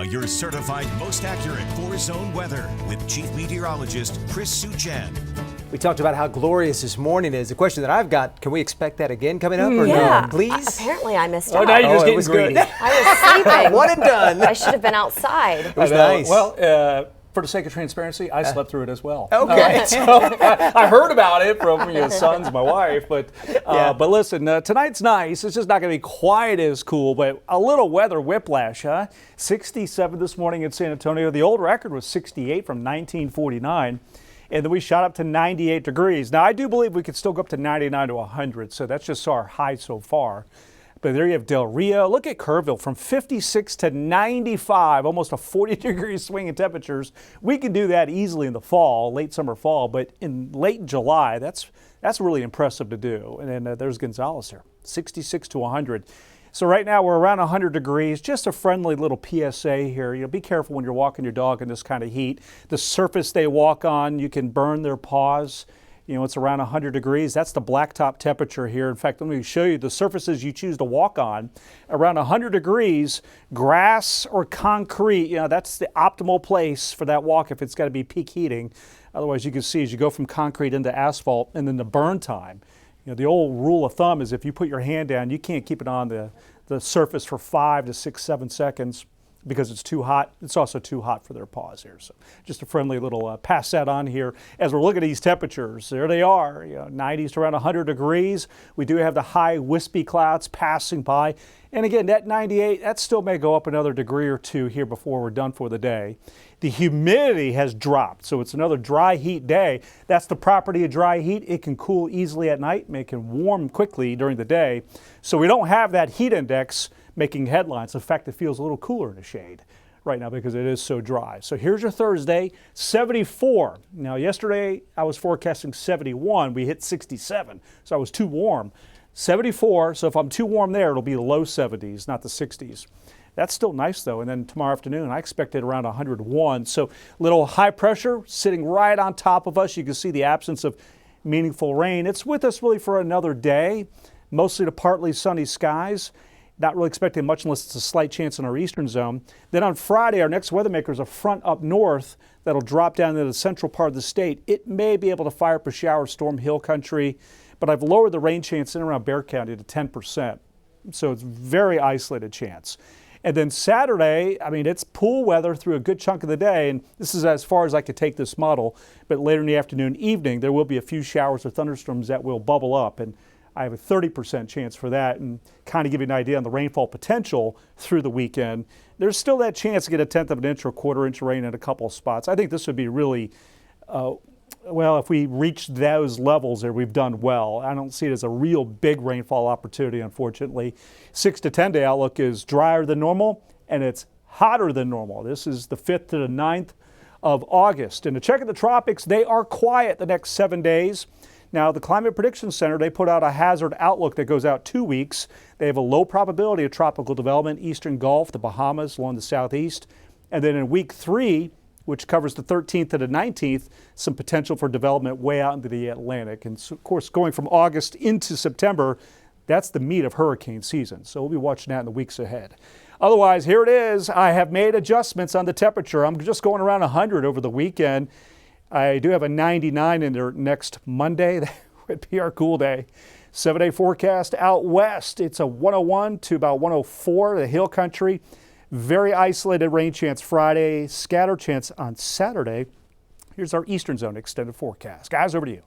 Your certified most accurate four-zone weather with Chief Meteorologist Chris Suchan. We talked about how glorious this morning is. The question that I've got, can we expect that again coming up or yeah. no? Please? Apparently I missed out. Now you're just getting greedy. I was sleeping. One and done. I should have been outside. It was nice. Well, for the sake of transparency, I slept through it as well. Okay. So I heard about it from your sons, my wife, but listen, tonight's nice. It's just not going to be quite as cool, but a little weather whiplash, huh? 67 this morning in San Antonio. The old record was 68 from 1949. And then we shot up to 98 degrees. Now, I do believe we could still go up to 99 to 100, so that's just our high so far. But there you have Del Rio. Look at Kerrville from 56 to 95, almost a 40-degree swing in temperatures. We can do that easily in the fall, late summer, fall, but in late July, that's really impressive to do. And then there's Gonzales here, 66 to 100. So right now we're around 100 degrees, just a friendly little PSA here. You know, be careful when you're walking your dog in this kind of heat. The surface they walk on, you can burn their paws. You know, it's around 100 degrees. That's the blacktop temperature here. In fact, let me show you the surfaces you choose to walk on. Around 100 degrees, grass or concrete, you know, that's the optimal place for that walk if it's got to be peak heating. Otherwise, you can see as you go from concrete into asphalt and then the burn time. You know, the old rule of thumb is if you put your hand down, you can't keep it on the surface for 5 to 6, 7 seconds because it's too hot. It's also too hot for their paws here. So just a friendly little pass that on here as we're looking at these temperatures. There they are, you know, 90s to around 100 degrees. We do have the high wispy clouds passing by. And again, that 98, that still may go up another degree or two here before we're done for the day. The humidity has dropped, so it's another dry heat day. That's the property of dry heat. It can cool easily at night, make it warm quickly during the day. So we don't have that heat index making headlines. In fact, it feels a little cooler in the shade right now because it is so dry. So here's your Thursday, 74. Now yesterday I was forecasting 71. We hit 67, so I was too warm. 74, so if I'm too warm there, it'll be the low 70s, not the 60s. That's still nice though. And then tomorrow afternoon, I expect it around 101. So little high pressure sitting right on top of us. You can see the absence of meaningful rain. It's with us really for another day, mostly to partly sunny skies. Not really expecting much unless it's a slight chance in our eastern zone. Then on Friday, our next weather maker is a front up north that'll drop down into the central part of the state. It may be able to fire up a shower, storm hill country, but I've lowered the rain chance in around Bexar County to 10%. So it's very isolated chance. And then Saturday, I mean, it's pool weather through a good chunk of the day, and this is as far as I could take this model. But later in the afternoon, evening, there will be a few showers or thunderstorms that will bubble up, and I have a 30% chance for that, and kind of give you an idea on the rainfall potential through the weekend. There's still that chance to get a 1/10 of an inch or 1/4 inch of rain in a couple of spots. I think this would be really, well, if we reach those levels there, we've done well. I don't see it as a real big rainfall opportunity, unfortunately. 6 to 10 day outlook is drier than normal, and it's hotter than normal. This is the 5th to the 9th of August. And to check in the tropics, they are quiet the next 7 days. Now, the Climate Prediction Center, they put out a hazard outlook that goes out 2 weeks. They have a low probability of tropical development, Eastern Gulf, the Bahamas, along the southeast. And then in week 3, which covers the 13th to the 19th, some potential for development way out into the Atlantic. And so, of course, going from August into September, that's the meat of hurricane season. So we'll be watching that in the weeks ahead. Otherwise, here it is. I have made adjustments on the temperature. I'm just going around 100 over the weekend. I do have a 99 in there next Monday. That would be our cool day. 7-day forecast out west. It's a 101 to about 104, the hill country. Very isolated rain chance Friday, scatter chance on Saturday. Here's our eastern zone extended forecast. Guys, over to you.